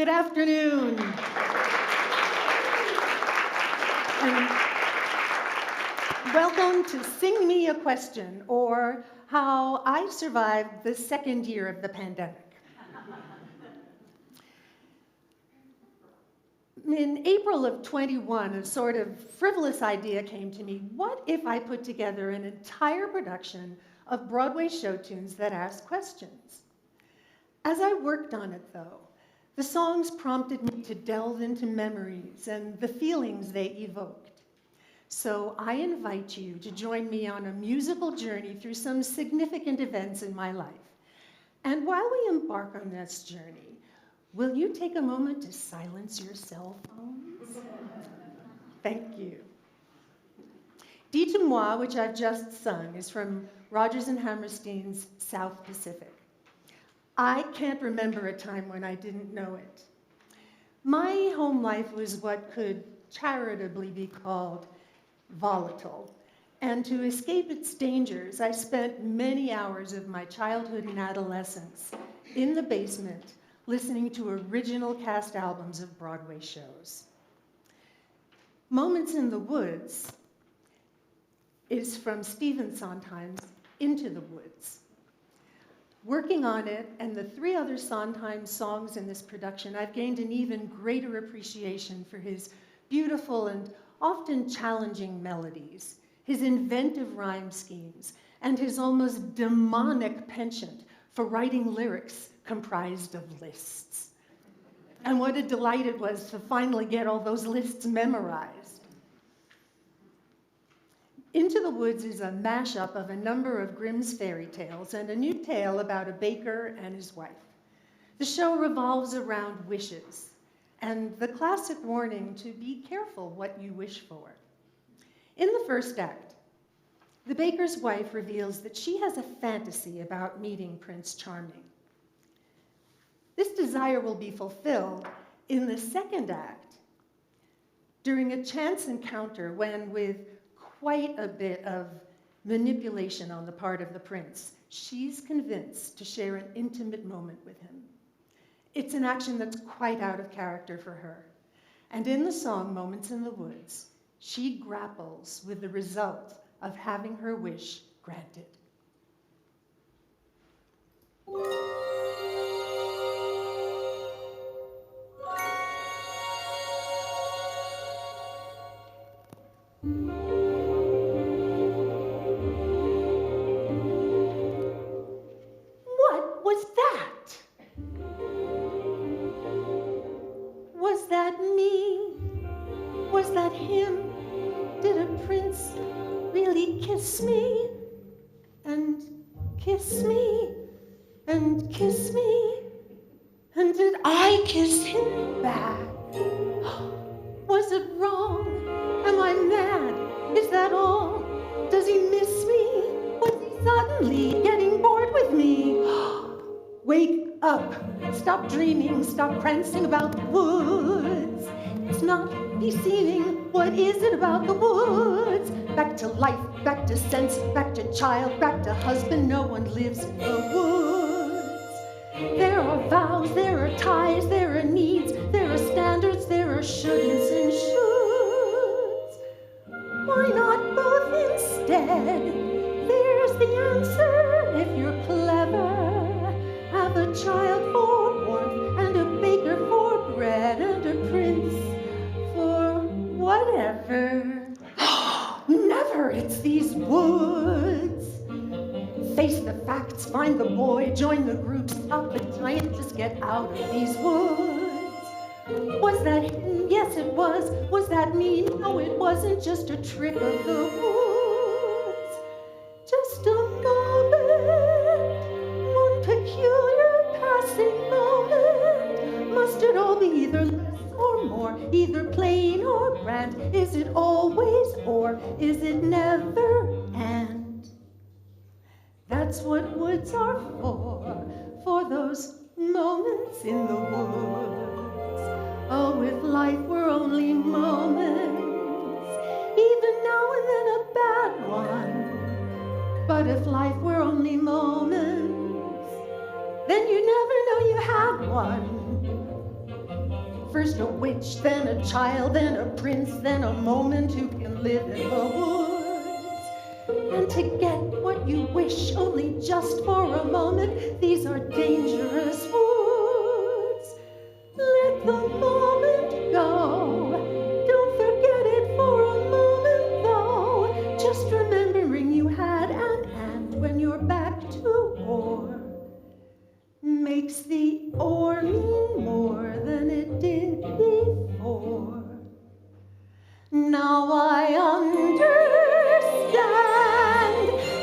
Good afternoon. And welcome to Sing Me a Question, or How I Survived the Second Year of the Pandemic. In April of 21, a sort of frivolous idea came to me. What if I put together an entire production of Broadway show tunes that ask questions? As I worked on it, though, the songs prompted me to delve into memories and the feelings they evoked. So I invite you to join me on a musical journey through some significant events in my life. And while we embark on this journey, will you take a moment to silence your cell phones? Thank you. Dites-moi, which I've just sung, is from Rodgers and Hammerstein's South Pacific. I can't remember a time when I didn't know it. My home life was what could charitably be called volatile. And to escape its dangers, I spent many hours of my childhood and adolescence in the basement listening to original cast albums of Broadway shows. Moments in the Woods is from Stephen Sondheim's Into the Woods. Working on it and the three other Sondheim songs in this production, I've gained an even greater appreciation for his beautiful and often challenging melodies, his inventive rhyme schemes, and his almost demonic penchant for writing lyrics comprised of lists. And what a delight it was to finally get all those lists memorized. Into the Woods is a mashup of a number of Grimm's fairy tales and a new tale about a baker and his wife. The show revolves around wishes and the classic warning to be careful what you wish for. In the first act, the baker's wife reveals that she has a fantasy about meeting Prince Charming. This desire will be fulfilled in the second act during a chance encounter when, with quite a bit of manipulation on the part of the prince, she's convinced to share an intimate moment with him. It's an action that's quite out of character for her. And in the song Moments in the Woods, she grapples with the result of having her wish granted. Was that me? Was that him? Did a prince really kiss me? And kiss me? And kiss me? And did I kiss him back? Was it wrong? Am I mad? Is that all? Does he miss me? Was he suddenly getting bored with me? Wake up. Stop dreaming. Stop prancing about the woods. It's not deceiving. What is it about the woods? Back to life, back to sense, back to child, back to husband. No one lives in the woods. There are vows, there are ties, there are needs, there are standards, there are shouldn'ts and shoulds. Why not both instead? There's the answer if you're clever. Have a child for warmth, and a baker for bread, and a prince for whatever. Never, it's these woods. Face the facts, find the boy, join the group, stop the giant, just get out of these woods. Was that him? Yes, it was. Was that me? No, it wasn't, just a trick of the woods. Just a moment, one peculiar passing moment. Must it all be either less or more, either plain or grand? Is it always or is it never and? That's what woods are for those moments in the woods. Oh, if life were only moments, even now and then a bad one. But if life were only moments, then you never know you had one. First a witch, then a child, then a prince, then a moment who can live in the woods. And to get what you wish only just for a moment, these are dangerous woods. Let the moment go. Don't forget it for a moment, though. Just remembering you had an and when you're back to ore makes the ore mean more than it did before. Now I understand,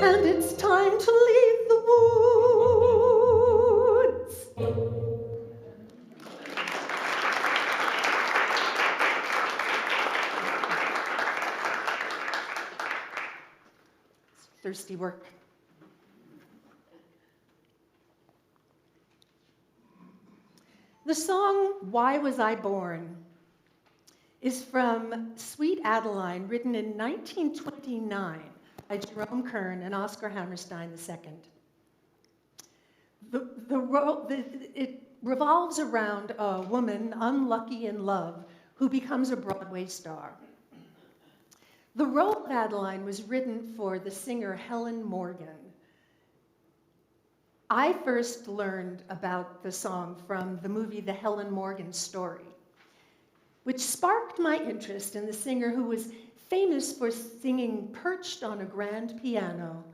and it's time to leave the woods. Thirsty work. The song, Why Was I Born, is from Sweet Adeline, written in 1929 by Jerome Kern and Oscar Hammerstein II. It revolves around a woman unlucky in love who becomes a Broadway star. The role of Adeline was written for the singer Helen Morgan. I first learned about the song from the movie The Helen Morgan Story, which sparked my interest in the singer who was famous for singing perched on a grand piano,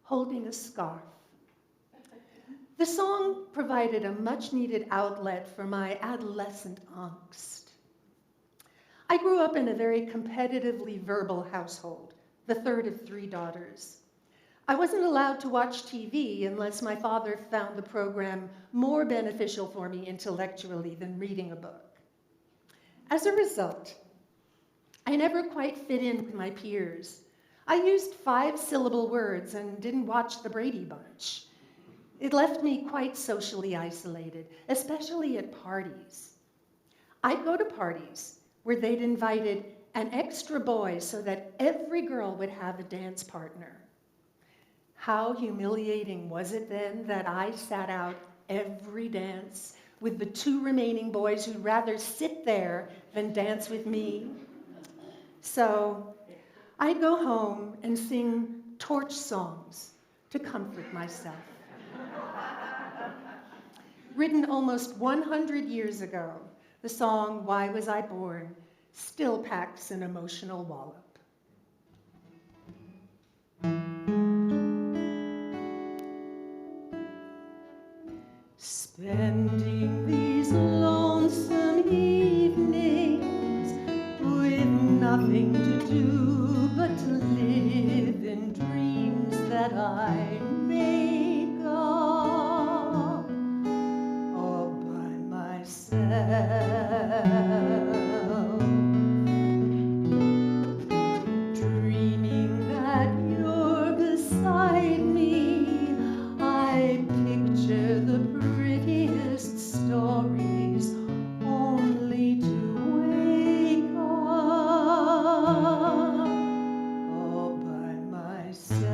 holding a scarf. The song provided a much-needed outlet for my adolescent angst. I grew up in a very competitively verbal household, the third of 3 daughters. I wasn't allowed to watch TV unless my father found the program more beneficial for me intellectually than reading a book. As a result, I never quite fit in with my peers. I used 5-syllable words and didn't watch the Brady Bunch. It left me quite socially isolated, especially at parties. I'd go to parties where they'd invited an extra boy so that every girl would have a dance partner. How humiliating was it then that I sat out every dance with the 2 remaining boys who'd rather sit there than dance with me? So I'd go home and sing torch songs to comfort myself. Written almost 100 years ago, the song, Why Was I Born, still packs an emotional wallop. Spending these lonesome evenings with nothing to do but to live in dreams that I make up all by myself. Dreaming that you're beside me, I picture the prettiest stories only to wake up all by myself.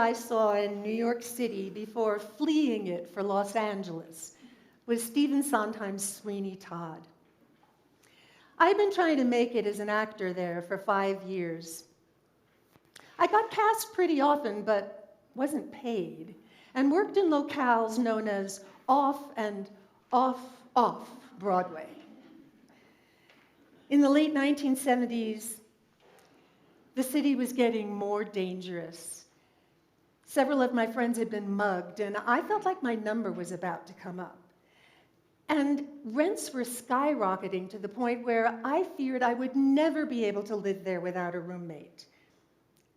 I saw in New York City before fleeing it for Los Angeles was Stephen Sondheim's Sweeney Todd. I've been trying to make it as an actor there for 5 years. I got cast pretty often, but wasn't paid, and worked in locales known as off and off Broadway. In the late 1970s, the city was getting more dangerous. Several of my friends had been mugged, and I felt like my number was about to come up. And rents were skyrocketing to the point where I feared I would never be able to live there without a roommate.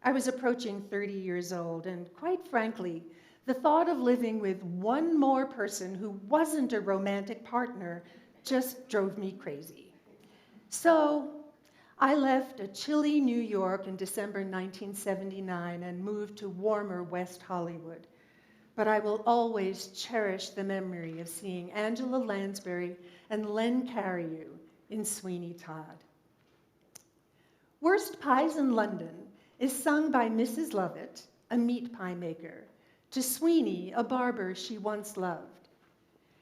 I was approaching 30 years old, and quite frankly, the thought of living with one more person who wasn't a romantic partner just drove me crazy. So I left a chilly New York in December 1979 and moved to warmer West Hollywood. But I will always cherish the memory of seeing Angela Lansbury and Len Cariou in Sweeney Todd. Worst Pies in London is sung by Mrs. Lovett, a meat pie maker, to Sweeney, a barber she once loved.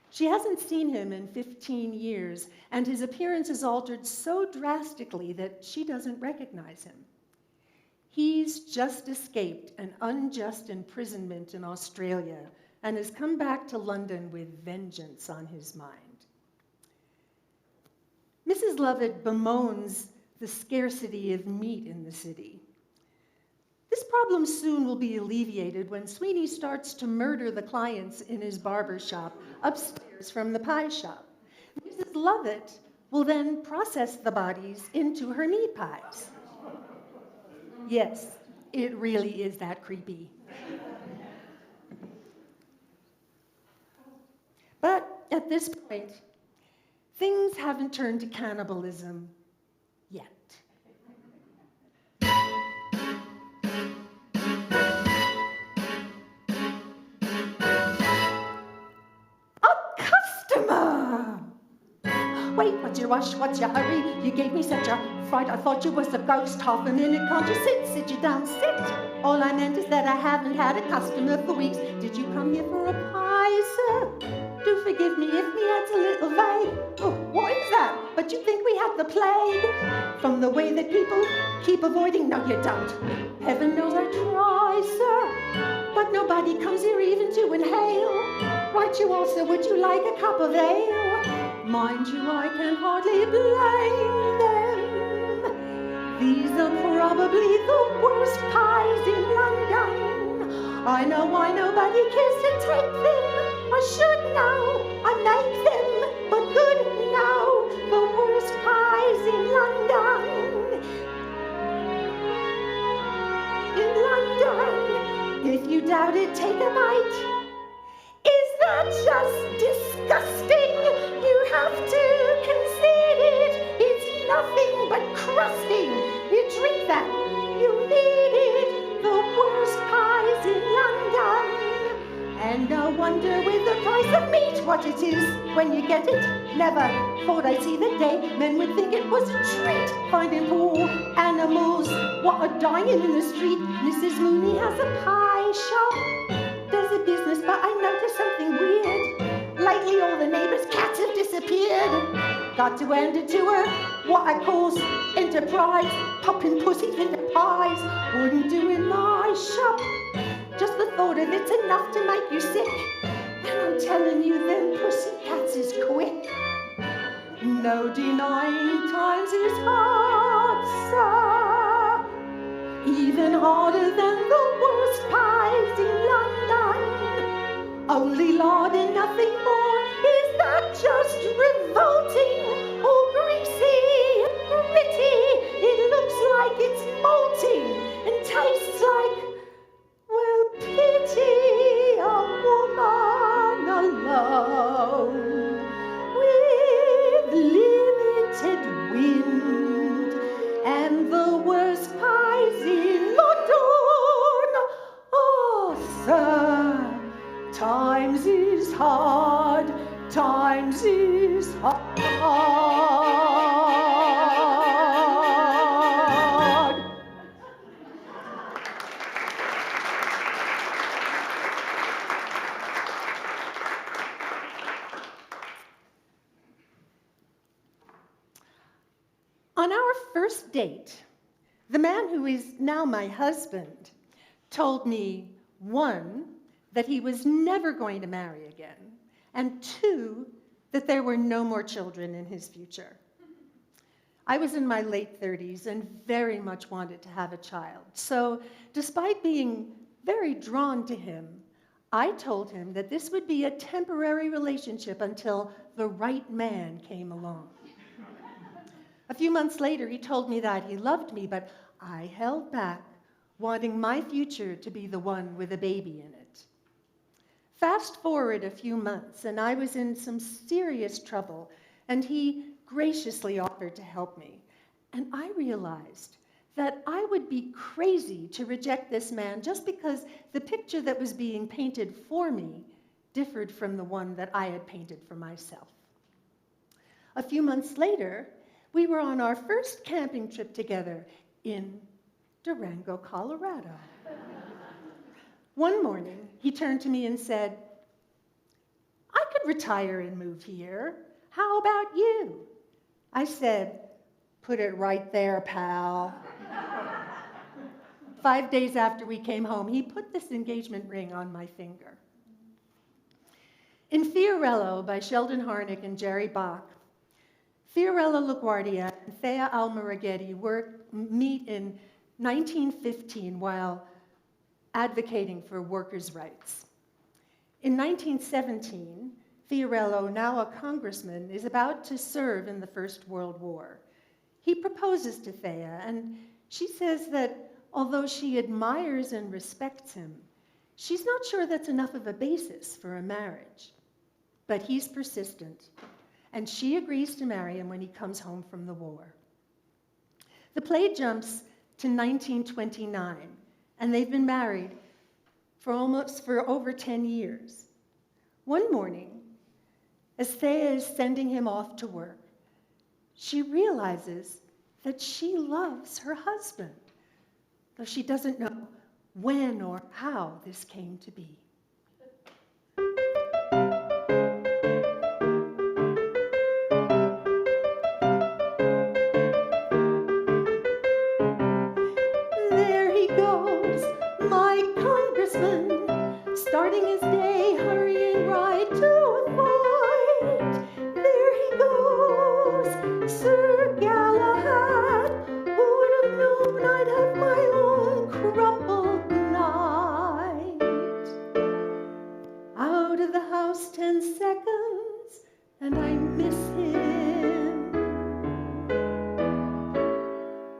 She hasn't seen him in 15 years, and his appearance is altered so drastically that she doesn't recognize him. He's just escaped an unjust imprisonment in Australia and has come back to London with vengeance on his mind. Mrs. Lovett bemoans the scarcity of meat in the city. This problem soon will be alleviated when Sweeney starts to murder the clients in his barber shop upstairs from the pie shop. Mrs. Lovett will then process the bodies into her meat pies. Yes, it really is that creepy. But at this point, things haven't turned to cannibalism yet. Wait, what's your rush? What's your hurry? You gave me such a fright, I thought you was a ghost. Half a minute, can't you sit you down, sit. All I meant is that I haven't had a customer for weeks. Did you come here for a pie, sir? Do forgive me if me head's a little vague. Oh, what is that? But you think we had the plague? From the way that people keep avoiding, no you don't. Heaven knows I try, sir. But nobody comes here even to inhale. Right you also, would you like a cup of ale? Mind you, I can hardly blame them. These are probably the worst pies in London. I know why nobody cares to take them. I should know, I make them, but good now. The worst pies in London. In London, if you doubt it, take a bite. Is that just disgusting? You have to concede it. It's nothing but crusting. You drink that, you need it. The worst pies in London. And no wonder with the price of meat what it is when you get it. Never thought I'd see the day men would think it was a treat. Finding poor animals what are dying in the street. Mrs. Mooney has a pie shop. There's a business, but I noticed something weird. Lately all the neighbors' cats have disappeared. Got to hand it to her, what I calls enterprise. Popping pussies into pies wouldn't do in my shop. Just the thought of it's enough to make you sick. And I'm telling you, them pussy cats is quick. No denying times is hard, sir. Even harder than the worst pies in London. Only lard and nothing more. Is that just revolting? Or greasy, gritty? It looks like it's molting and tastes like, well, pity a woman alone with limited wind and the worst pies in London. Oh, sir, times is hard, times is hard. On our first date, the man who is now my husband told me, one, that he was never going to marry again, and two, that there were no more children in his future. I was in my late 30s and very much wanted to have a child. So, despite being very drawn to him, I told him that this would be a temporary relationship until the right man came along. A few months later, he told me that he loved me, but I held back, wanting my future to be the one with a baby in it. Fast forward a few months, and I was in some serious trouble, and he graciously offered to help me. And I realized that I would be crazy to reject this man just because the picture that was being painted for me differed from the one that I had painted for myself. A few months later, we were on our first camping trip together in Durango, Colorado. One morning, he turned to me and said, "I could retire and move here. How about you?" I said, "Put it right there, pal." 5 days after we came home, he put this engagement ring on my finger. In Fiorello by Sheldon Harnick and Jerry Bach, Fiorello LaGuardia and Thea Almaraghetti meet in 1915 while advocating for workers' rights. In 1917, Fiorello, now a congressman, is about to serve in the First World War. He proposes to Thea, and she says that although she admires and respects him, she's not sure that's enough of a basis for a marriage. But he's persistent, and she agrees to marry him when he comes home from the war. The play jumps to 1929, and they've been married for over 10 years. One morning, as Thea is sending him off to work, she realizes that she loves her husband, though she doesn't know when or how this came to be. There he goes, my congressman, starting his day, hurrying right to a fight. There he goes, Sir Galahad, who would have known I'd have my own crumpled night. Out of the house 10 seconds, and I miss him.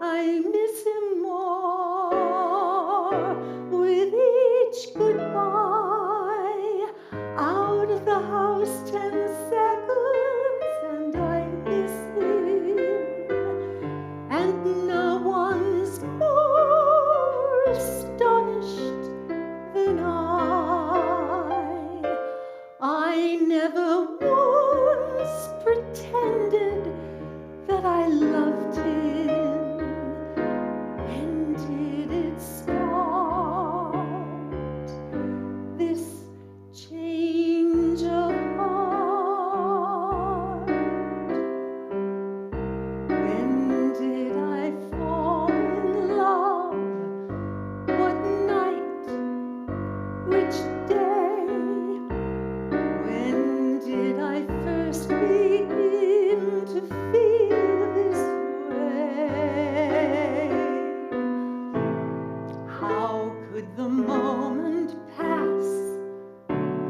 I miss him more with each goodbye. Out of the house 10 seconds, and I miss him. And no one's more astonished than I never once pretended that I loved him. When did it start? This change of heart. When did I fall in love? What night? Which day? When did I first begin to feel this way? How could the moment pass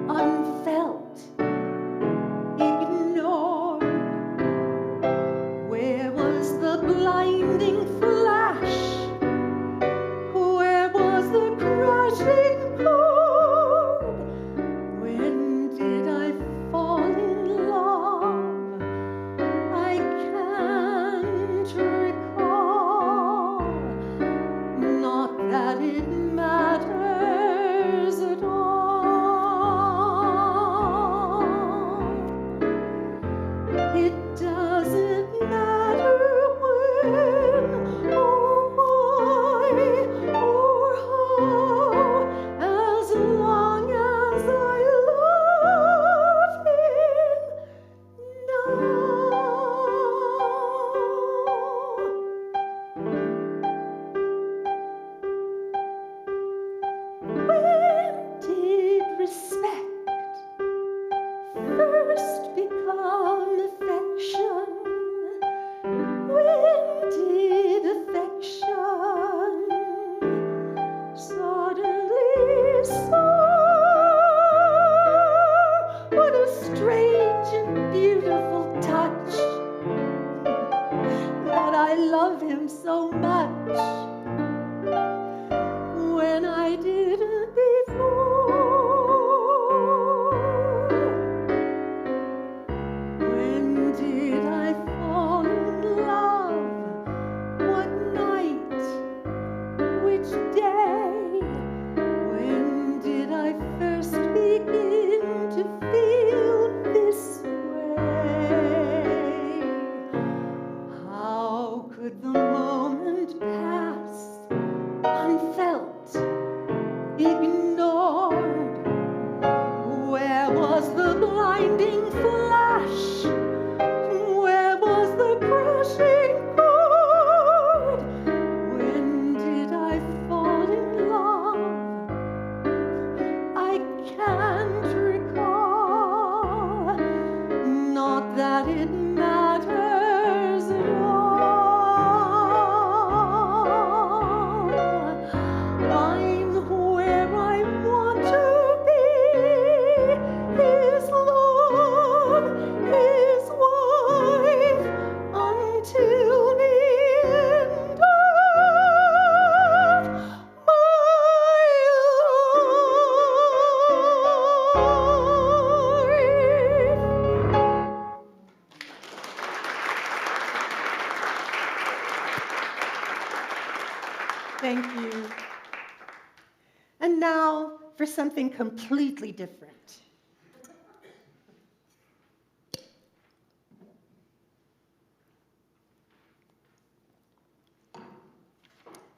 unfelt, ignored? Where was the blinding flash? Where was the crashing chord? the blinding flash? Where was the crashing chord? When did I fall in love? I can't recall. Not that it matters at all. I'm where I want to be. His love, his wife, until the end of my life. Thank you. And now for something completely different.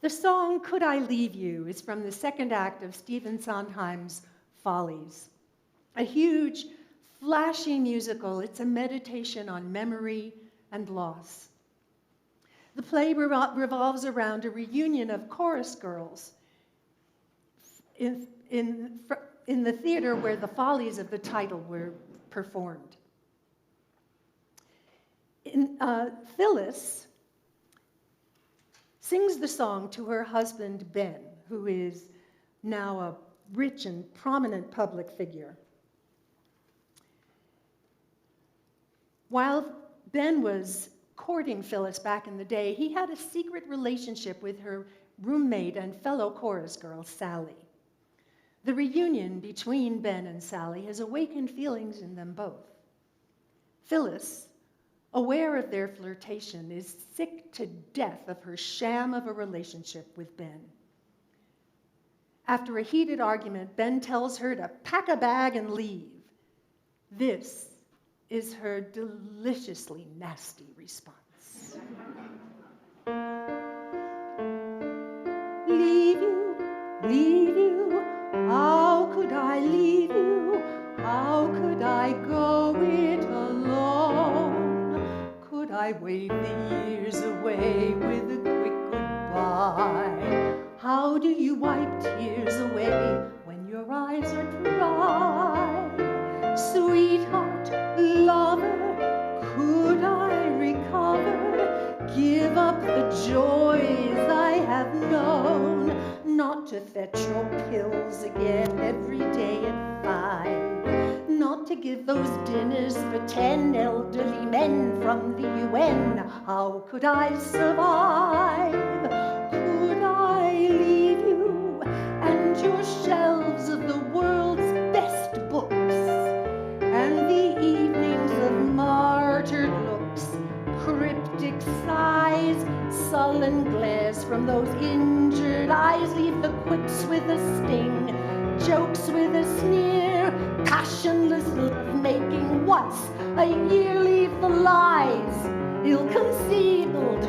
The song Could I Leave You is from the second act of Stephen Sondheim's Follies. A huge, flashy musical. It's a meditation on memory and loss. The play revolves around a reunion of chorus girls in the theater where the Follies of the title were performed. Phyllis sings the song to her husband, Ben, who is now a rich and prominent public figure. While Ben was courting Phyllis back in the day, he had a secret relationship with her roommate and fellow chorus girl, Sally. The reunion between Ben and Sally has awakened feelings in them both. Phyllis, aware of their flirtation, is sick to death of her sham of a relationship with Ben. After a heated argument, Ben tells her to pack a bag and leave. This is her deliciously nasty response. Leave you, how could I leave you? How could I go it alone? Could I wave the years away with a quick goodbye? How do you wipe tears away when your eyes are dry? Sweetheart, lover, could I recover? Give up the joys I have known, not to fetch your pills again every day at 5, not to give those dinners for 10 elderly men from the UN. How could I survive? Could I leave you and your shelves of the world's best books and the evenings of martyred looks, cryptic sighs, sullen glares from those injured eyes? Leave the quips with a sting, jokes with a sneer, passionless love-making once a year. Leave the lies, ill-concealed,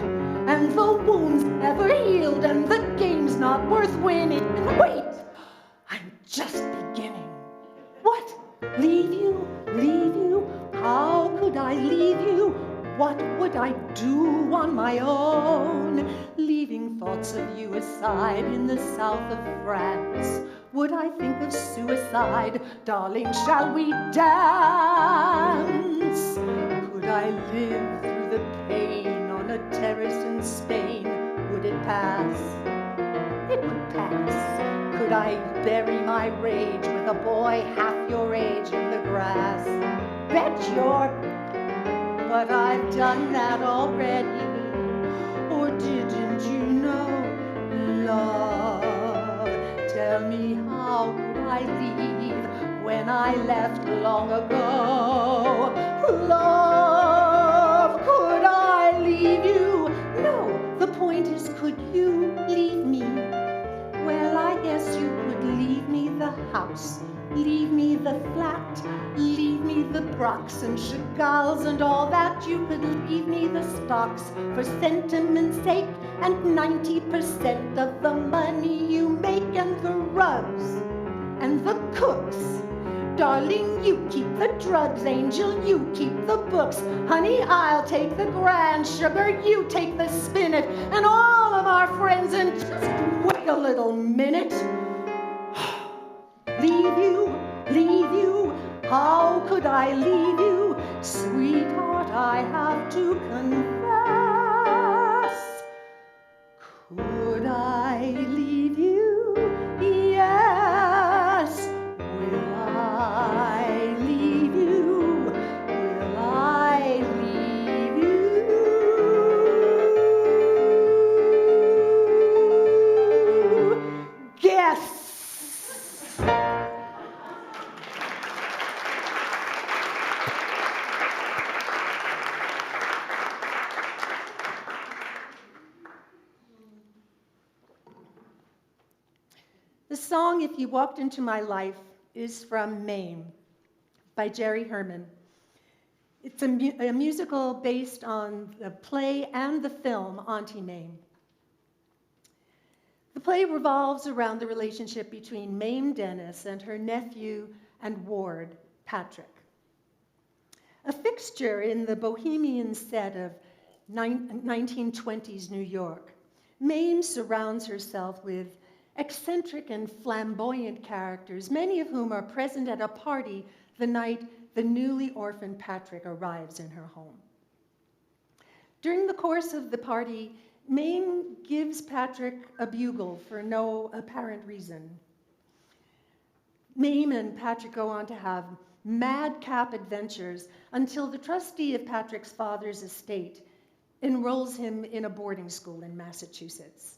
and the wounds never healed, and the game's not worth winning. Wait, I'm just beginning. What? Leave you? How could I leave you? What would I do on my own? Leaving thoughts of you aside in the south of France. Would I think of suicide? Darling, shall we dance? Could I live through the pain on a terrace in Spain? Would it pass? It would pass. Could I bury my rage with a boy half your age in the grass? Bet you're... But I've done that already. Or didn't you know? Love, tell me, how could I leave when I left long ago? Love, could I leave you? No, the point is, could you leave me? Well, I guess you could leave me the house, leave me the flat, leave me the Brocs and Chagalls and all that. You could leave me the stocks for sentiment's sake, and 90% of the money you make, and the rugs and the cooks Darling, you keep the drugs, angel, you keep the books. Honey, I'll take the grand sugar, you take the spinach, and all of our friends, and just wait a little minute. Leave you, how could I leave you? Sweetheart, I have to confess. Could I leave you? Yes. Will I leave you? Will I leave you? Guess. The song, If You Walked Into My Life, is from Mame by Jerry Herman. It's a musical based on the play and the film Auntie Mame. The play revolves around the relationship between Mame Dennis and her nephew and ward, Patrick. A fixture in the bohemian set of 1920s New York, Mame surrounds herself with eccentric and flamboyant characters, many of whom are present at a party the night the newly orphaned Patrick arrives in her home. During the course of the party, Mame gives Patrick a bugle for no apparent reason. Mame and Patrick go on to have madcap adventures until the trustee of Patrick's father's estate enrolls him in a boarding school in Massachusetts.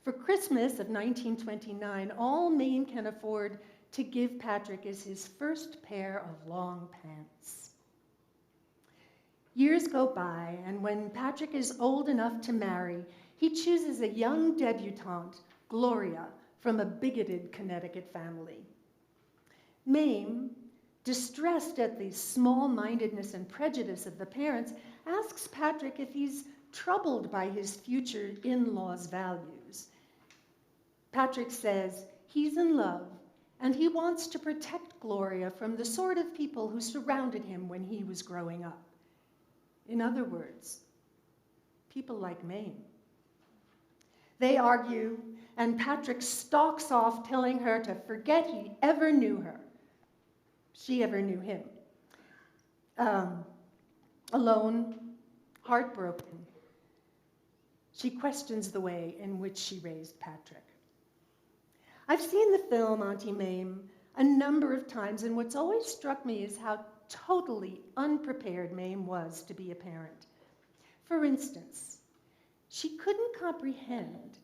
For Christmas of 1929, all Mame can afford to give Patrick is his first pair of long pants. Years go by, and when Patrick is old enough to marry, he chooses a young debutante, Gloria, from a bigoted Connecticut family. Mame, distressed at the small-mindedness and prejudice of the parents, asks Patrick if he's troubled by his future in-laws' values. Patrick says he's in love and he wants to protect Gloria from the sort of people who surrounded him when he was growing up. In other words, people like Mame. They argue, and Patrick stalks off telling her to forget he ever knew her. She ever knew him. Alone, heartbroken, she questions the way in which she raised Patrick. I've seen the film Auntie Mame a number of times, and what's always struck me is how totally unprepared Mame was to be a parent. For instance, she couldn't comprehend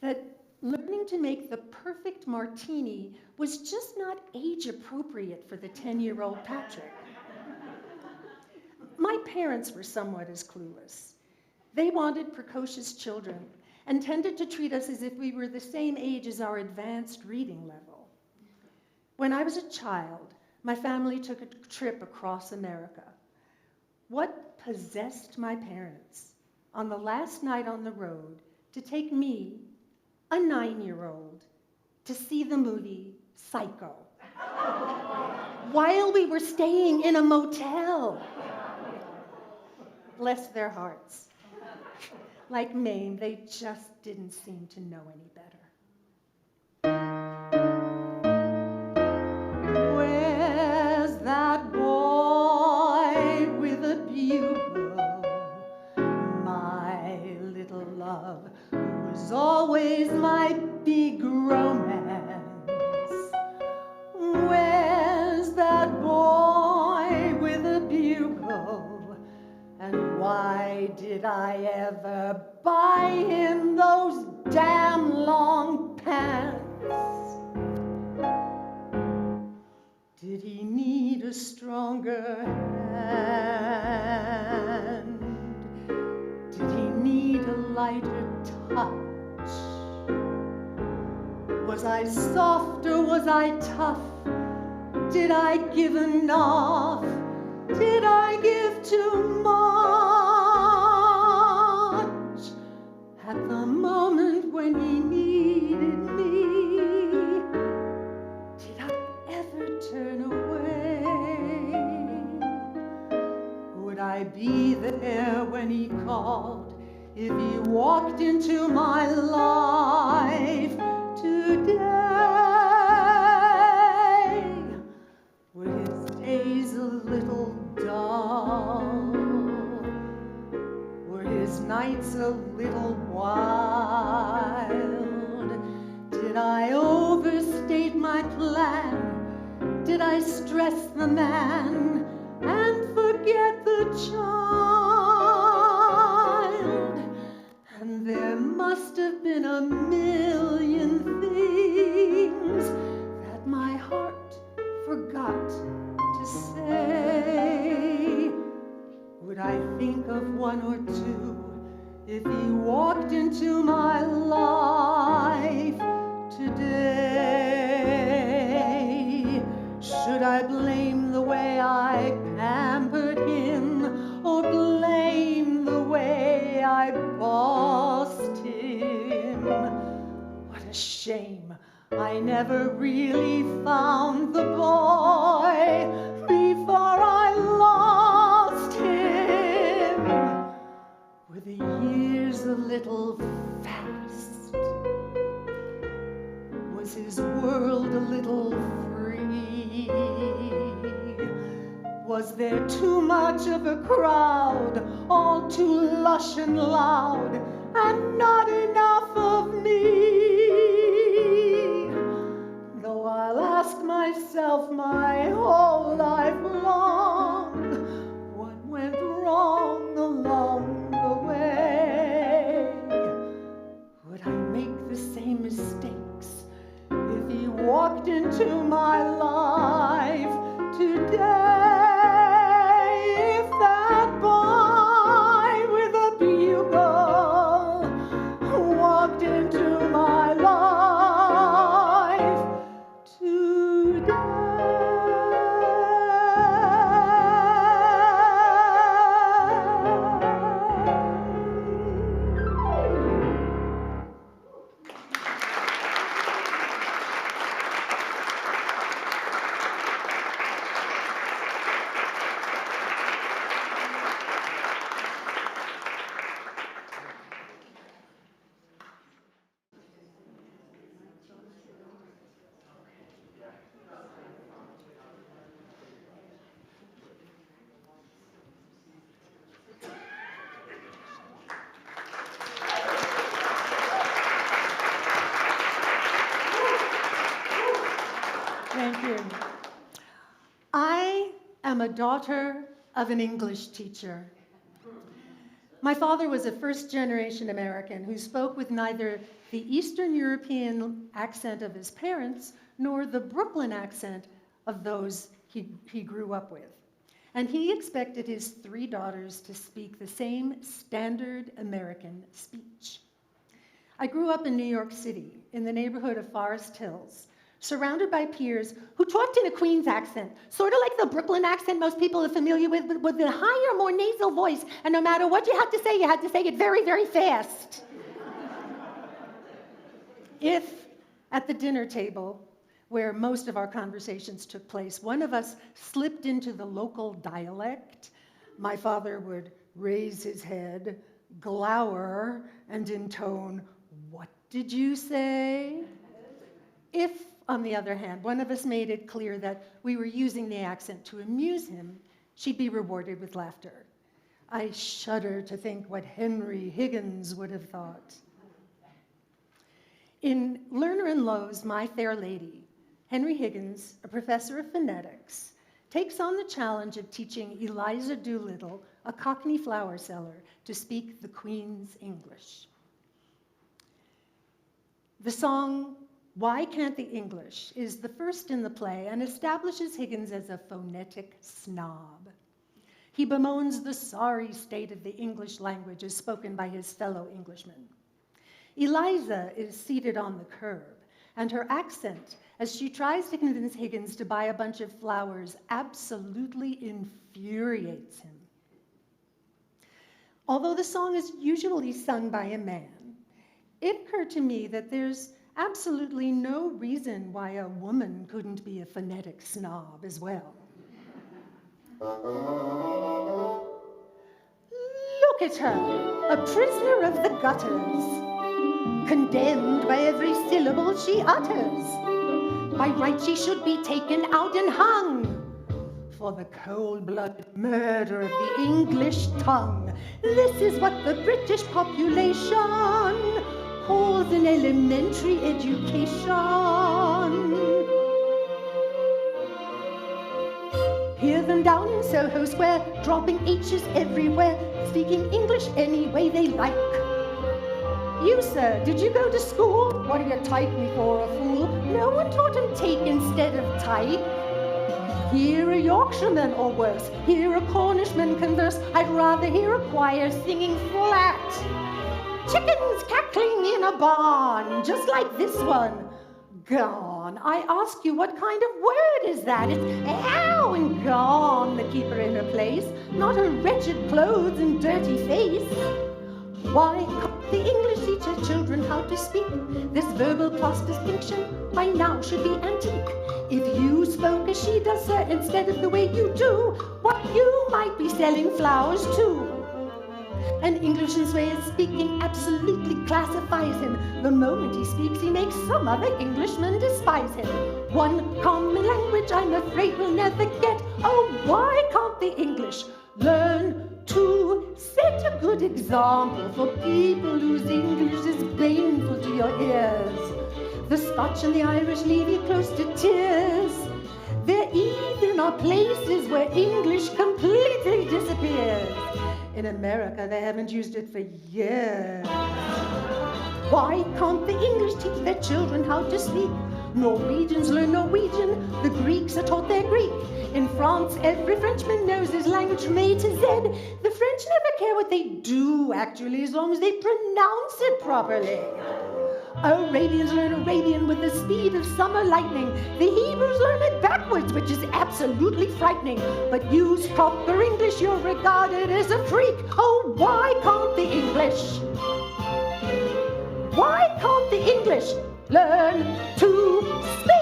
that learning to make the perfect martini was just not age appropriate for the 10-year-old Patrick. My parents were somewhat as clueless. They wanted precocious children and tended to treat us as if we were the same age as our advanced reading level. When I was a child, my family took a trip across America. What possessed my parents on the last night on the road to take me, a 9-year-old, to see the movie Psycho, while we were staying in a motel? Bless their hearts. Like Mame, they just didn't seem to know any better. Where's that boy with a bugle? My little love, who was always my big romance. Where's that boy with a bugle? And why did I ever buy him those damn long pants? Did he need a stronger hand? Did he need a lighter touch? Was I soft or was I tough? Did I give enough? Did I give too much? At the moment when he needed me, did I ever be there when he called if he walked into my life today? Were his days a little dull? Were his nights a little wild? Did I overstate my plan? Did I stress the man and forget the child? And there must have been a million things that my heart forgot to say. Would I think of one or two if he walked into my life today? Should I blame the way I pampered him, or blame the way I bossed him? What a shame I never really found the boy before I lost him. Were the years a little fast? Was his world a little free? Was there too much of a crowd, all too lush and loud, and not enough of me? Though I'll ask myself my whole life long, what went wrong along the way? Would I make the same mistakes if he walked into my life today? If that boy with a bugle walked into my life today? Thank you. I am a daughter of an English teacher. My father was a first-generation American who spoke with neither the Eastern European accent of his parents nor the Brooklyn accent of those he grew up with. And he expected his 3 daughters to speak the same standard American speech. I grew up in New York City, in the neighborhood of Forest Hills, surrounded by peers who talked in a Queens accent, sort of like the Brooklyn accent most people are familiar with, but with a higher, more nasal voice, and no matter what you had to say it very, very fast. If, at the dinner table, where most of our conversations took place, one of us slipped into the local dialect, my father would raise his head, glower, and intone, "What did you say?" If, on the other hand, one of us made it clear that we were using the accent to amuse him, she'd be rewarded with laughter. I shudder to think what Henry Higgins would have thought. In Lerner and Lowe's My Fair Lady, Henry Higgins, a professor of phonetics, takes on the challenge of teaching Eliza Doolittle, a Cockney flower seller, to speak the Queen's English. The song, "Why Can't the English?" is the first in the play and establishes Higgins as a phonetic snob. He bemoans the sorry state of the English language as spoken by his fellow Englishmen. Eliza is seated on the curb, and her accent, as she tries to convince Higgins to buy a bunch of flowers, absolutely infuriates him. Although the song is usually sung by a man, it occurred to me that there's absolutely no reason why a woman couldn't be a phonetic snob as well. Look at her, a prisoner of the gutters, condemned by every syllable she utters. By right she should be taken out and hung for the cold-blooded murder of the English tongue. This is what the British population calls an elementary education. Hear them down in Soho Square, dropping H's everywhere, speaking English any way they like. You, sir, did you go to school? What do you type me for, a fool? No one taught him take instead of type. Hear a Yorkshireman or worse, hear a Cornishman converse. I'd rather hear a choir singing flat. Chickens cackling in a barn, just like this one. Gone. I ask you, what kind of word is that? It's ow and gone that keep her in her place, not her wretched clothes and dirty face. Why can't the English teach her children how to speak? This verbal cross distinction by now should be antique. If you spoke as she does, sir, instead of the way you do, what you might be selling flowers to. An Englishman's way of speaking absolutely classifies him. The moment he speaks, he makes some other Englishman despise him. One common language I'm afraid we'll never get. Oh, why can't the English learn to set a good example for people whose English is painful to your ears? The Scotch and the Irish leave you close to tears. There even are places where English completely disappears. In America, they haven't used it for years. Why can't the English teach their children how to speak? Norwegians learn Norwegian, the Greeks are taught their Greek. In France, every Frenchman knows his language from A to Z. The French never care what they do, actually, as long as they pronounce it properly. Arabians learn Arabian with the speed of summer lightning. The Hebrews learn it backwards, which is absolutely frightening. But use proper English, you're regarded as a freak. Oh, why can't the English? Why can't the English learn to speak?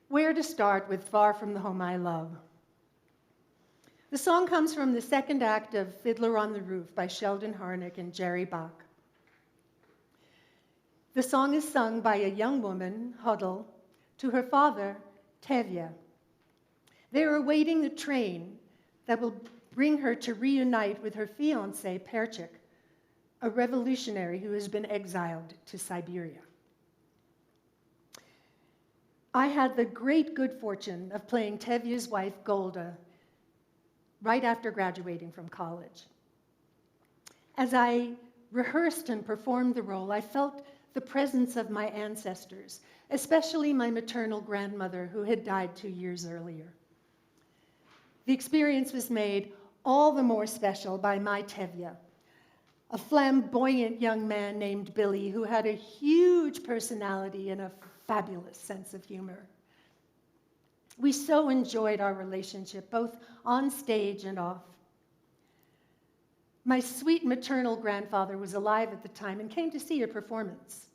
Where to start with Far From the Home I Love? The song comes from the second act of Fiddler on the Roof by Sheldon Harnick and Jerry Bach. The song is sung by a young woman, Huddle, to her father, Tevye. They are awaiting the train that will bring her to reunite with her fiancé, Perchik, a revolutionary who has been exiled to Siberia. I had the great good fortune of playing Tevye's wife, Golda, right after graduating from college. As I rehearsed and performed the role, I felt the presence of my ancestors, especially my maternal grandmother, who had died 2 years earlier. The experience was made all the more special by my Tevye, a flamboyant young man named Billy who had a huge personality and a fabulous sense of humor. We so enjoyed our relationship, both on stage and off. My sweet maternal grandfather was alive at the time and came to see a performance.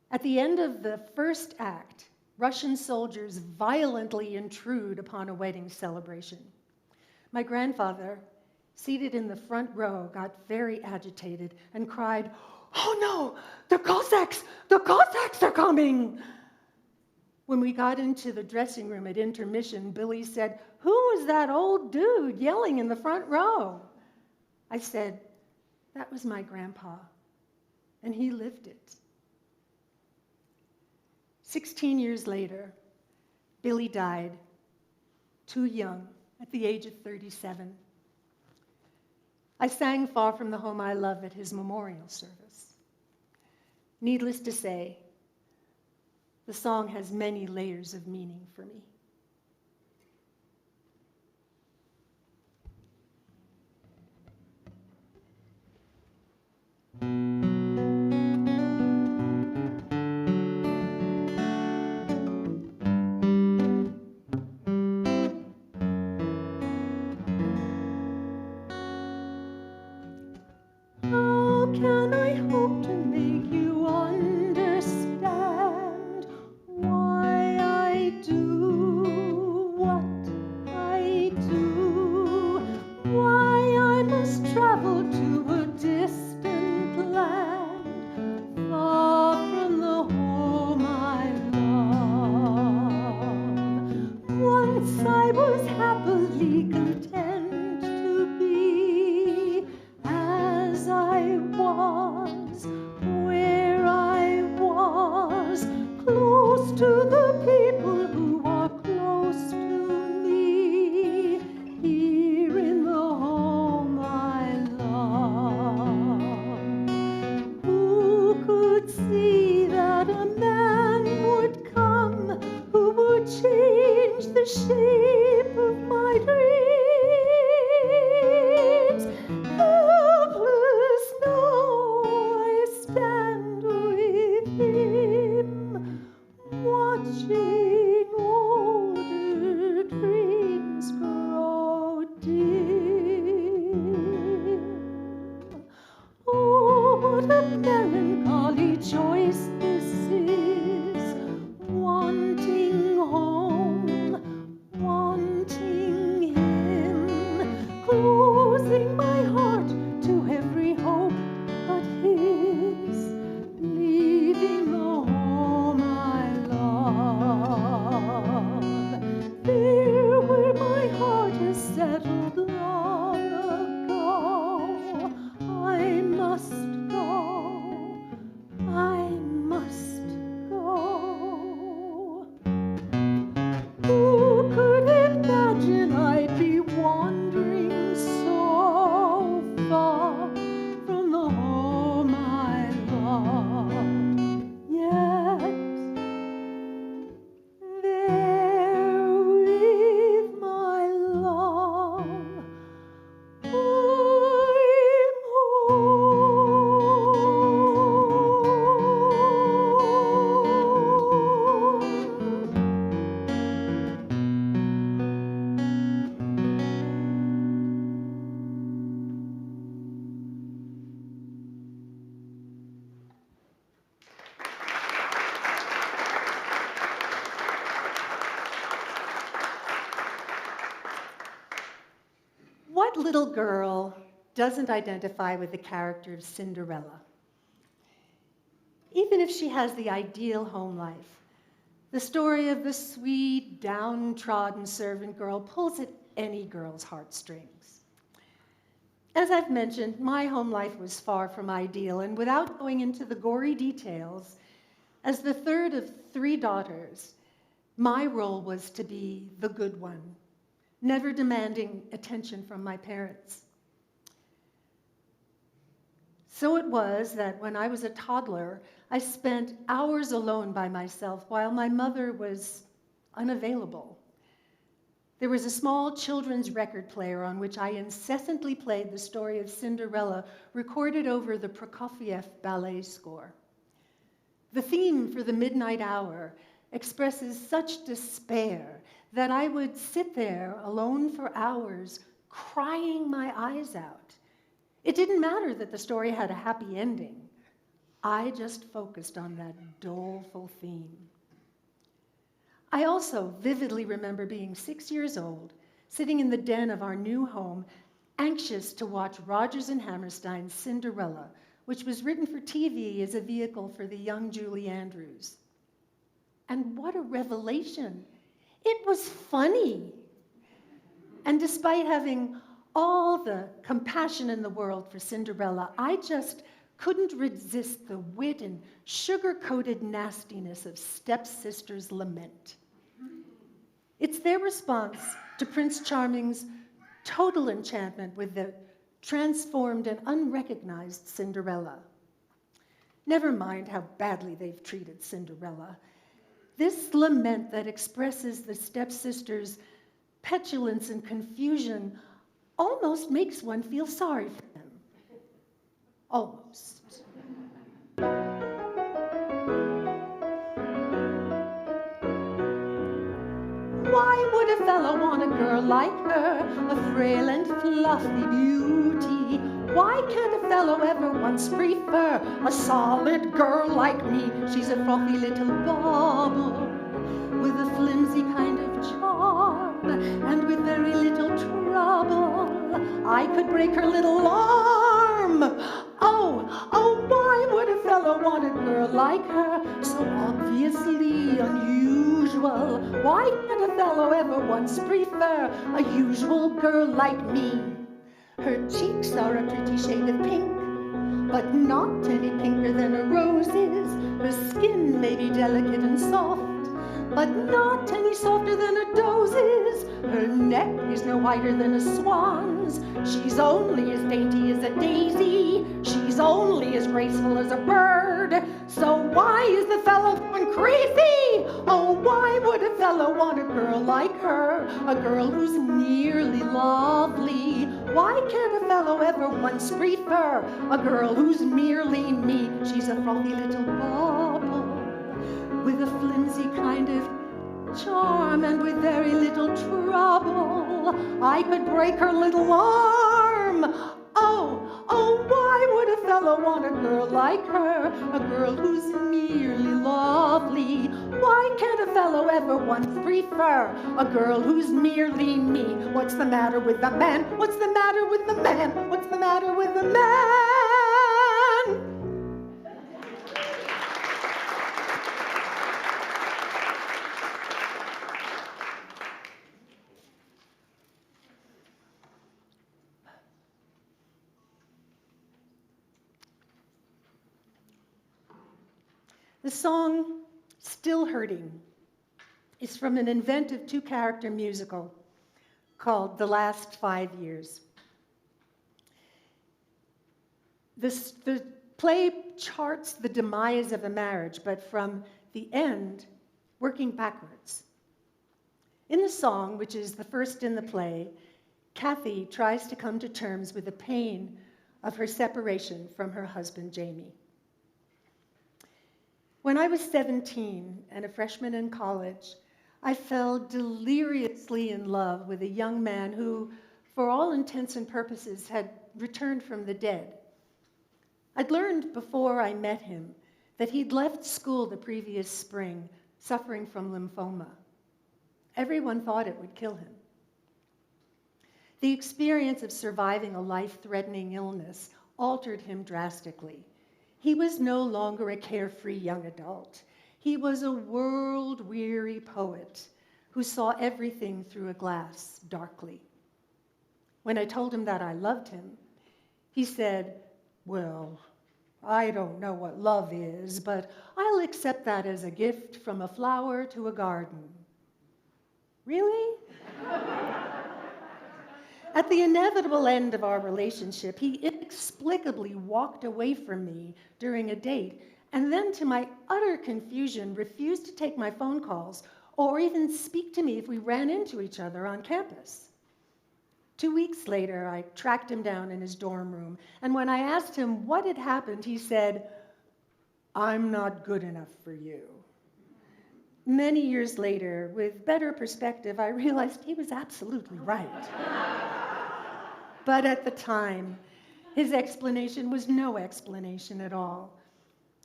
At the end of the first act, Russian soldiers violently intrude upon a wedding celebration. My grandfather, seated in the front row, got very agitated and cried, "Oh no, the Cossacks are coming!" When we got into the dressing room at intermission, Billy said, "Who was that old dude yelling in the front row?" I said, "That was my grandpa, and he lived it." 16 years later, Billy died, too young, at the age of 37. I sang Far From the Home I Love at his memorial service. Needless to say, the song has many layers of meaning for me. the shape of my dreams. Helpless now I stand with him, watching older dreams grow dim. Oh, what a melancholy choice this is, wanting home, wanting him, closing my heart to every hope but his, leaving the home I love. There where my heart has settled long ago, I must go, I must go. Who could imagine I'd be wandering so far from the home I loved? Yet there with my love, I'm What little girl doesn't identify with the character of Cinderella? Even if she has the ideal home life, the story of the sweet, downtrodden servant girl pulls at any girl's heartstrings. As I've mentioned, my home life was far from ideal, and without going into the gory details, as the third of 3 daughters, my role was to be the good one, never demanding attention from my parents. So it was that when I was a toddler, I spent hours alone by myself while my mother was unavailable. There was a small children's record player on which I incessantly played the story of Cinderella, recorded over the Prokofiev ballet score. The theme for the midnight hour expresses such despair that I would sit there alone for hours, crying my eyes out. It didn't matter that the story had a happy ending. I just focused on that doleful theme. I also vividly remember being 6 years old, sitting in the den of our new home, anxious to watch Rodgers and Hammerstein's Cinderella, which was written for TV as a vehicle for the young Julie Andrews. And what a revelation! It was funny. And despite having all the compassion in the world for Cinderella, I just couldn't resist the wit and sugar-coated nastiness of Stepsister's Lament. It's their response to Prince Charming's total enchantment with the transformed and unrecognized Cinderella. Never mind how badly they've treated Cinderella. This lament that expresses the stepsisters' petulance and confusion almost makes one feel sorry for them. Almost. Why would a fellow want a girl like her, a frail and fluffy beauty? Why can't a fellow ever once prefer a solid girl like me? She's a frothy little bauble with a flimsy kind of charm, and with very little trouble I could break her little arm. Oh, why would a fellow want a girl like her, so obviously unusual? Why can't a fellow ever once prefer a usual girl like me? Her cheeks are a pretty shade of pink, but not any pinker than a rose is. Her skin may be delicate and soft, but not any softer than a doe's is. Her neck is no whiter than a swan's. She's only as dainty as a daisy. She's only as graceful as a bird. hard. So why is the fellow going crazy? Oh, why would a fellow want a girl like her? A girl who's nearly lovely. Why can't a fellow ever once prefer a girl who's merely me? She's a frothy little bubble with a flimsy kind of charm, and with very little trouble I could break her little arm. Oh, why would a fellow want a girl like her? A girl who's merely lovely. Why can't a fellow ever once prefer a girl who's merely me? What's the matter with the man? What's the matter with the man? What's the matter with the man? The song Still Hurting is from an inventive two-character musical called The Last 5 Years. The play charts the demise of a marriage, but from the end, working backwards. In the song, which is the first in the play, Kathy tries to come to terms with the pain of her separation from her husband, Jamie. When I was 17 and a freshman in college, I fell deliriously in love with a young man who, for all intents and purposes, had returned from the dead. I'd learned before I met him that he'd left school the previous spring, suffering from lymphoma. Everyone thought it would kill him. The experience of surviving a life-threatening illness altered him drastically. He was no longer a carefree young adult. He was a world-weary poet who saw everything through a glass darkly. When I told him that I loved him, he said, "Well, I don't know what love is, but I'll accept that as a gift from a flower to a garden." Really? At the inevitable end of our relationship, he inexplicably walked away from me during a date, and then, to my utter confusion, refused to take my phone calls or even speak to me if we ran into each other on campus. 2 weeks later, I tracked him down in his dorm room, and when I asked him what had happened, he said, "I'm not good enough for you." Many years later, with better perspective, I realized he was absolutely right. But at the time, his explanation was no explanation at all.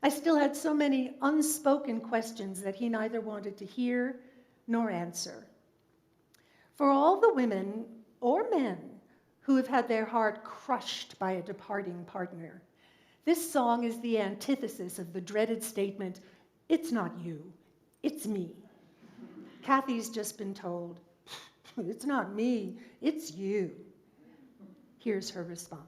I still had so many unspoken questions that he neither wanted to hear nor answer. For all the women or men who have had their heart crushed by a departing partner, this song is the antithesis of the dreaded statement, "It's not you, it's me." Kathy's just been told, "It's not me, it's you." Here's her response.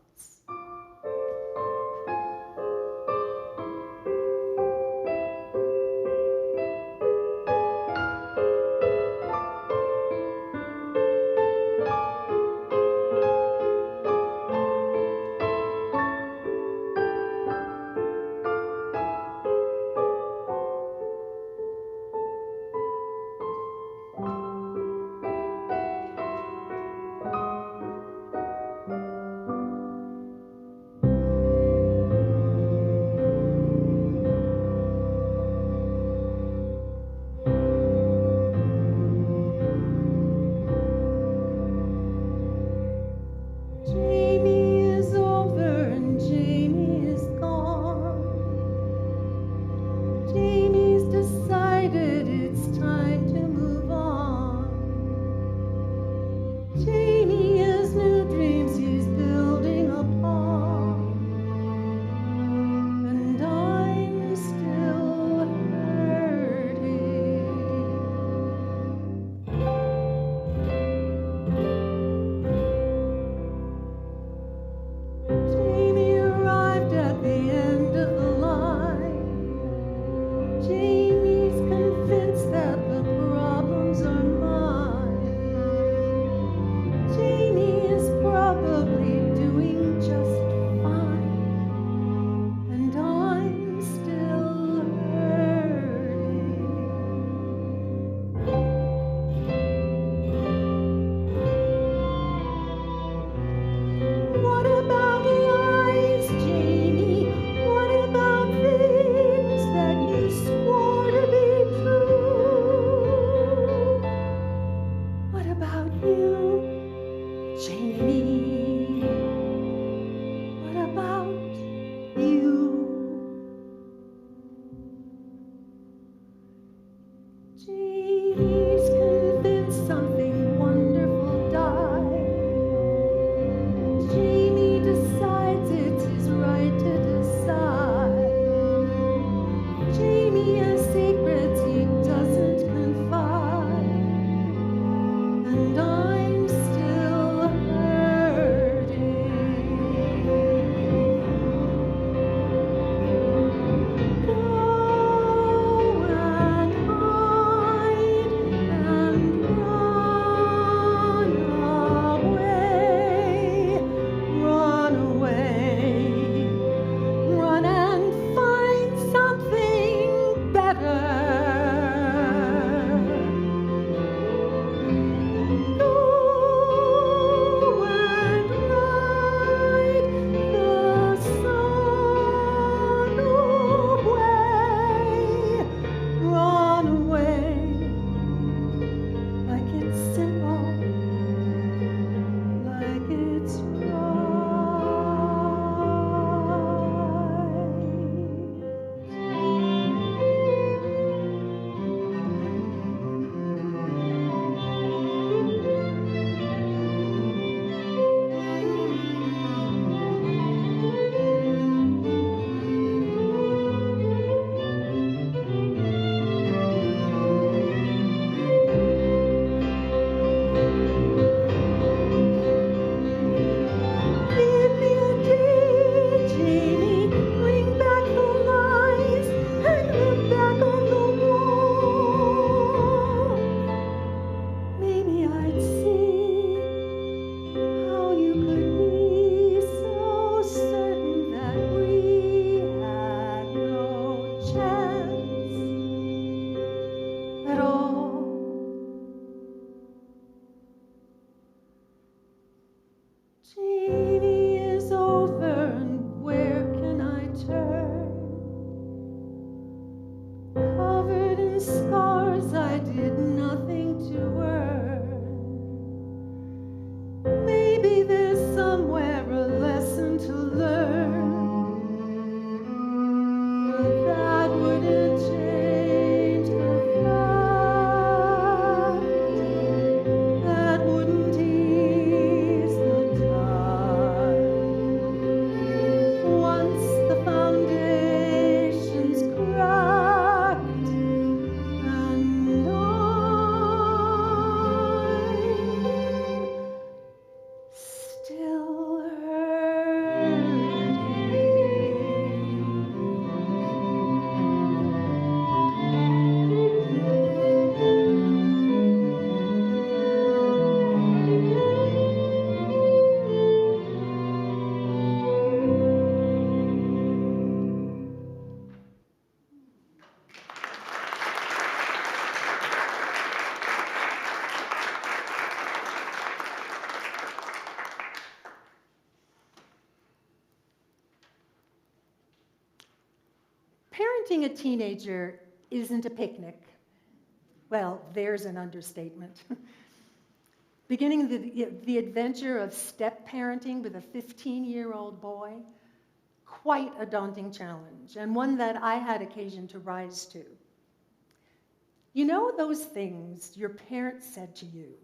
you, Jamie? What about you? Jamie's convinced something wonderful died. Jamie decides it's his right to decide. Jamie has secrets he doesn't confide, and I'm still hurting. Go and hide and run away, run away. Run and find something better. Go and ride the sun away. Run away like it's simple, like it's right. Give me a day, Jamie, bring back the lies, hang them back on the wall. Maybe I'd see how you could be so certain that we had no chance at all. Jamie is over, and where can I turn? Covered in scars I did nothing to earn. Maybe there's somewhere a lesson to learn, but that wouldn't change the fact. That wouldn't ease the time. Once the foundation's cracked, and I'm still hurting. Parenting a teenager isn't a picnic. Well, there's an understatement. Beginning the adventure of step parenting with a 15-year-old boy, quite a daunting challenge, and one that I had occasion to rise to. You know those things your parents said to you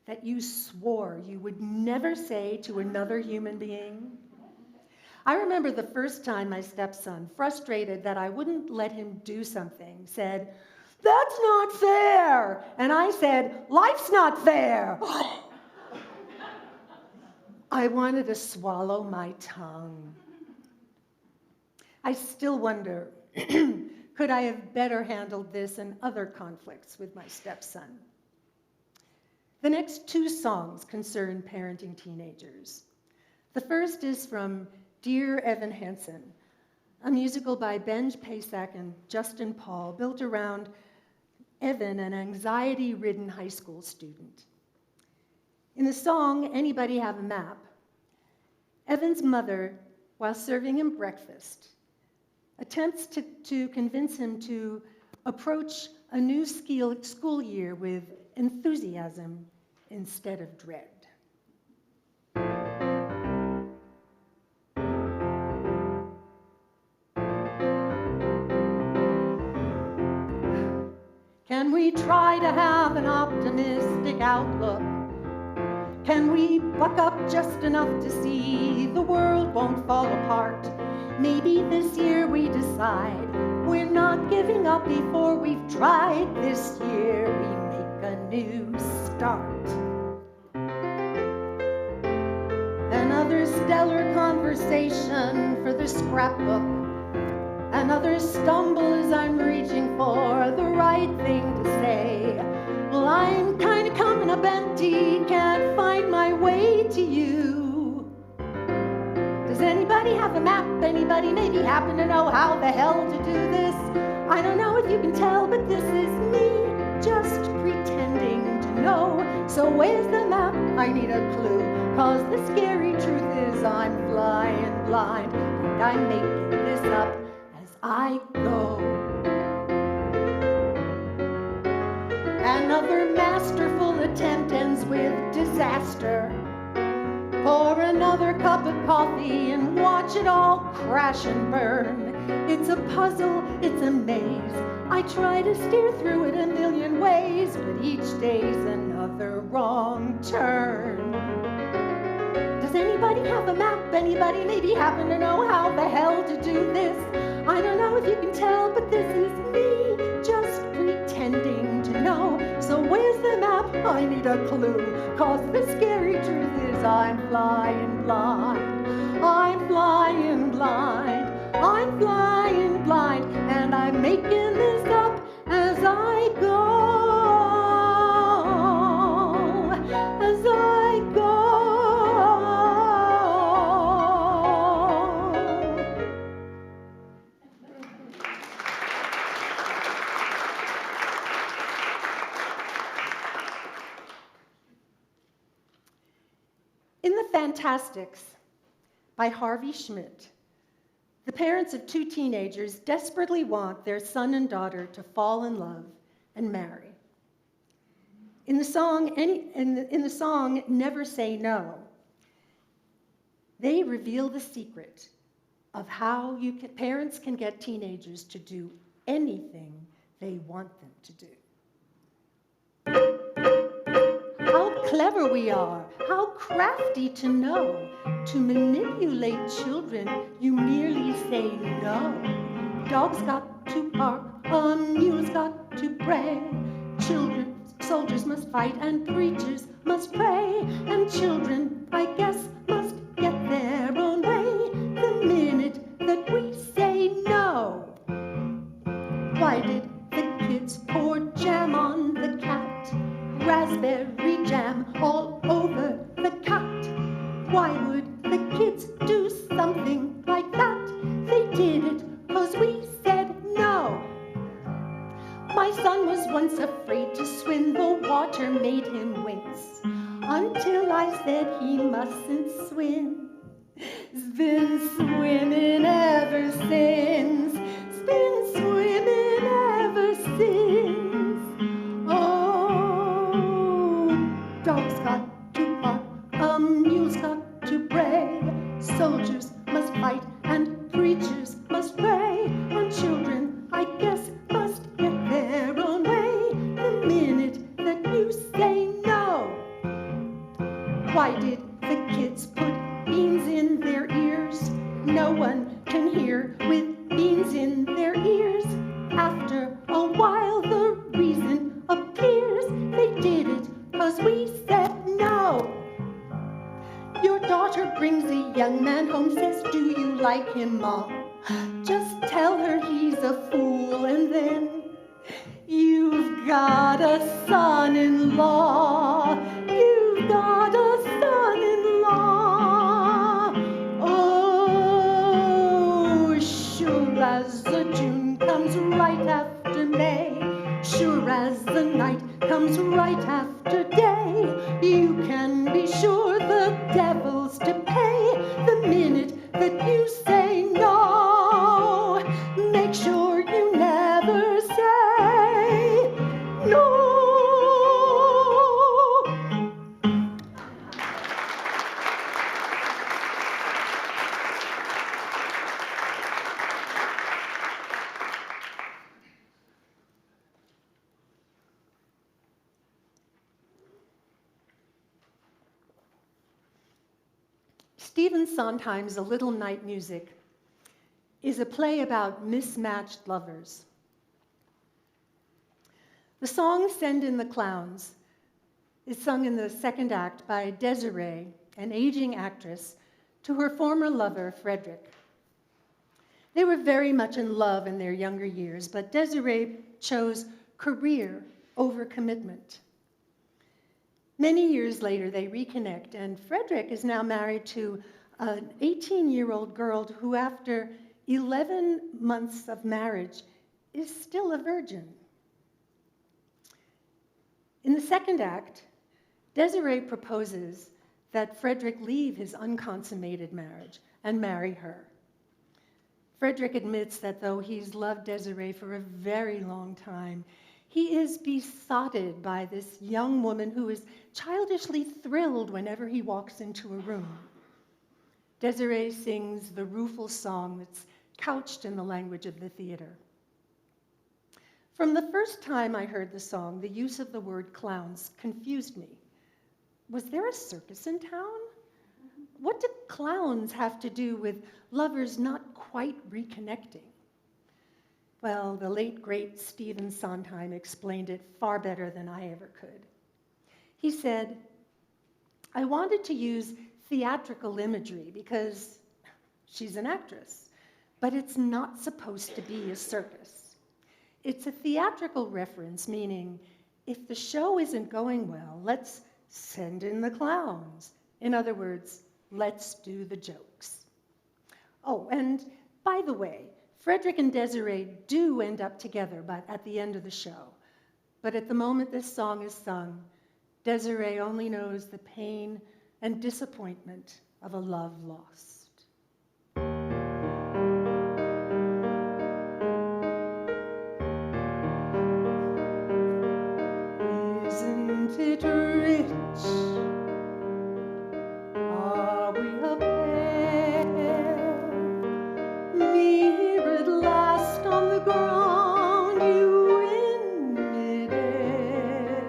that you swore you would never say to another human being? I remember the first time my stepson, frustrated that I wouldn't let him do something, said, "That's not fair." And I said, "Life's not fair." I wanted to swallow my tongue. I still wonder, could I have better handled this and other conflicts with my stepson? The next two songs concern parenting teenagers. The first is from Dear Evan Hansen, a musical by Benj Pasak and Justin Paul, built around Evan, an anxiety-ridden high school student. In the song, Anybody Have a Map? Evan's mother, while serving him breakfast, attempts to convince him to approach a new school year with enthusiasm instead of dread. Can we try to have an optimistic outlook? Can we buck up just enough to see the world won't fall apart? Maybe this year we decide we're not giving up before we've tried. This year we make a new start. Another stellar conversation for the scrapbook. Another stumble as I'm reaching for the right thing to say. Well, I'm kind of coming up empty, can't find my way to you. Does anybody have a map? Anybody maybe happen to know how the hell to do this? I don't know if you can tell, but this is me just pretending to know. So where's the map? I need a clue, 'cause the scary truth is I'm flying blind, and I'm making this up as I go. Another masterful attempt ends with disaster. Pour another cup of coffee and watch it all crash and burn. It's a puzzle, it's a maze. I try to steer through it a million ways, but each day's another wrong turn. Does anybody have a map? Anybody maybe happen to know how the hell to do this? I don't know if you can tell, but this is me just pretending to know. So where's the map? I need a clue, 'cause the scary truth is I'm flying blind. I'm flying blind. I'm flying blind, and I'm making this up as I go. As I go. In The Fantastics by Harvey Schmidt, the parents of two teenagers desperately want their son and daughter to fall in love and marry. In the song Never Say No, they reveal the secret of how parents can get teenagers to do anything they want them to do. How clever we are, how crafty to know. To manipulate children, you merely say no. Dogs got to bark, mules got to bray. Soldiers must fight and preachers must pray. And children, I guess, must get their own way the minute that we say no. Why did the kids pour jam on the cat? Raspberry jam all over the cat. Why would the kids do something like that? They did it 'cause we said no. My son was once afraid to swim, the water made him wince, until I said he mustn't swim. He's been swimming ever since. He's been swimming ever since. Oh, dogs got to bark, mules got to bray. Soldiers must fight and preachers must pray. And children, I guess, must get their own way the minute that you say no. Why did the kids put beans in their ears? No one can hear with beans in their ears. After a while the reason appears. They did it 'cause we said no. Your daughter brings a young man home, says, do you like him, Mom? Just tell her he's a fool, and then you've got a son-in-law. You've got a son-in-law. Oh, sure as the June comes right after May, sure as the night comes right after day, you can be sure the devil's to pay the minute that you say no. Make sure you never say no. Stephen Sondheim's A Little Night Music is a play about mismatched lovers. The song Send in the Clowns is sung in the second act by Desiree, an aging actress, to her former lover, Frederick. They were very much in love in their younger years, but Desiree chose career over commitment. Many years later, they reconnect, and Frederick is now married to an 18-year-old girl who, after 11 months of marriage, is still a virgin. In the second act, Desiree proposes that Frederick leave his unconsummated marriage and marry her. Frederick admits that though he's loved Desiree for a very long time, he is besotted by this young woman who is childishly thrilled whenever he walks into a room. Desiree sings the rueful song that's couched in the language of the theater. From the first time I heard the song, the use of the word clowns confused me. Was there a circus in town? What do clowns have to do with lovers not quite reconnecting? Well, the late, great Stephen Sondheim explained it far better than I ever could. He said, I wanted to use theatrical imagery because she's an actress, but it's not supposed to be a circus. It's a theatrical reference, meaning if the show isn't going well, let's send in the clowns. In other words, let's do the jokes. Oh, and by the way, Frederick and Desiree do end up together at the end of the show. But at the moment this song is sung, Desiree only knows the pain and disappointment of a love lost. Isn't it rich? Are we a pair? Near at last on the ground, you in midair.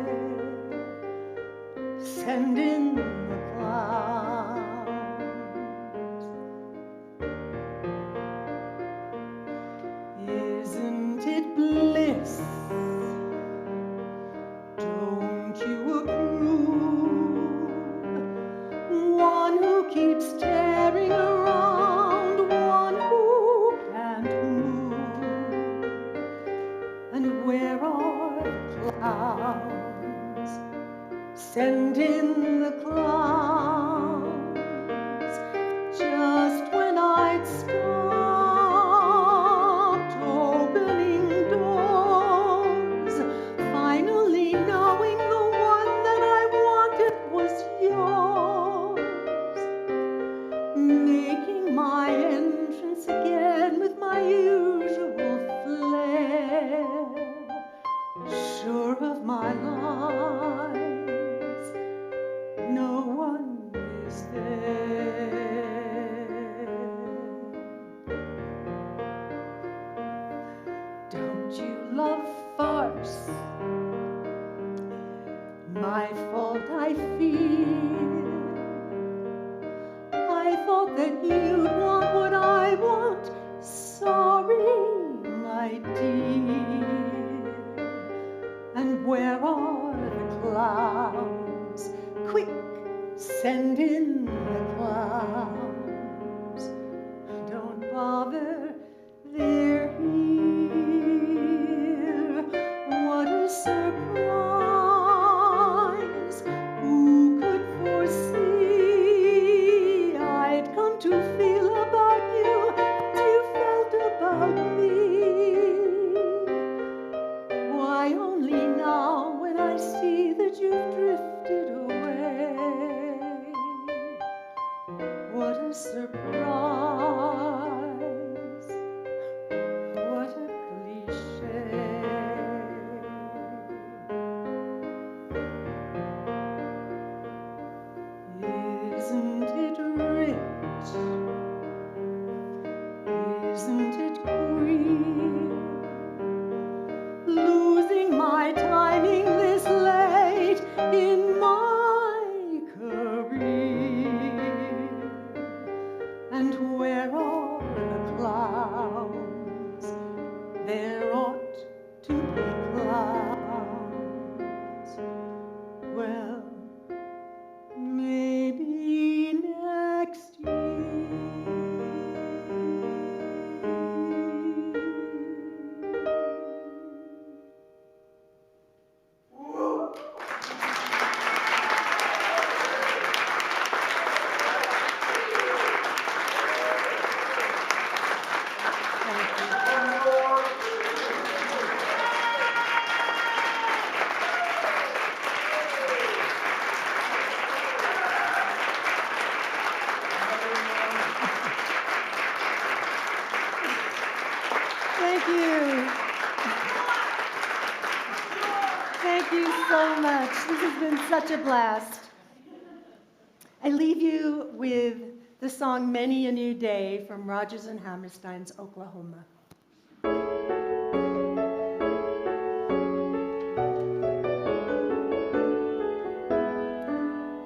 Send in the clouds. Isn't it bliss? Don't you approve? One who keeps staring around, one who can't move. And where are the clouds? Send in the clouds. Just when I'd stopped opening doors, finally knowing the one that I wanted was yours, making my entrance again with my usual flair, sure of my lies, no one is there. Don't you love farce? My fault, I fear. I thought that you'd want what I want. Sorry, my dear. And where are the clouds? Quick, send in the clouds. Don't bother, they're here. What a surprise! Who could foresee I'd come to feel about you as you felt about me? Why, only now when I see that you've drifted away. What a This has been such a blast. I leave you with the song Many a New Day from Rodgers and Hammerstein's Oklahoma.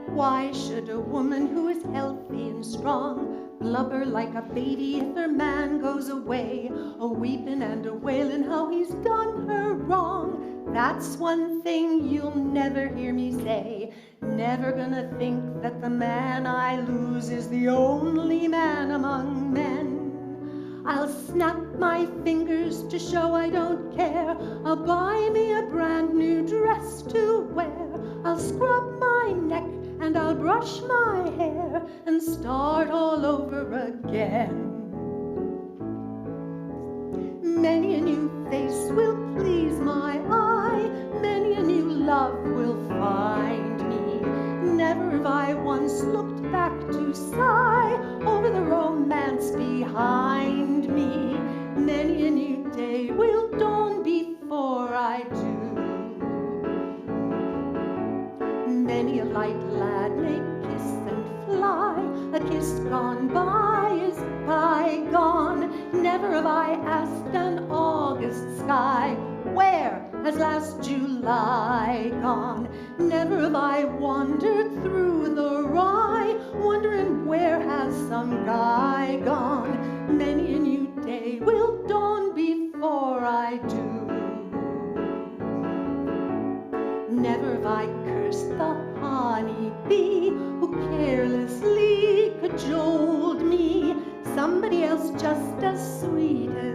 Why should a woman who is healthy and strong blubber like a baby if her man goes away, a-weepin' and a-wailin' how he's done her wrong? That's one thing you'll never hear me say. Never gonna think that the man I lose is the only man among men. I'll snap my fingers to show I don't care. I'll buy me a brand new dress to wear. I'll scrub my neck and I'll brush my hair and start all over again. Many a new face will please my eye, many a new love will find me. Never have I once looked back to sigh over the romance behind me. Many a new day will dawn before I do. Many a light lad may kiss and fly, a kiss gone by is bygone. Never have I asked an August sky, where has last July gone? Never have I wandered through the rye, wondering where has some guy gone. Many a new day will dawn before I do. Never have I cursed the honeybee who carelessly cajoled me. Somebody else just as sweet as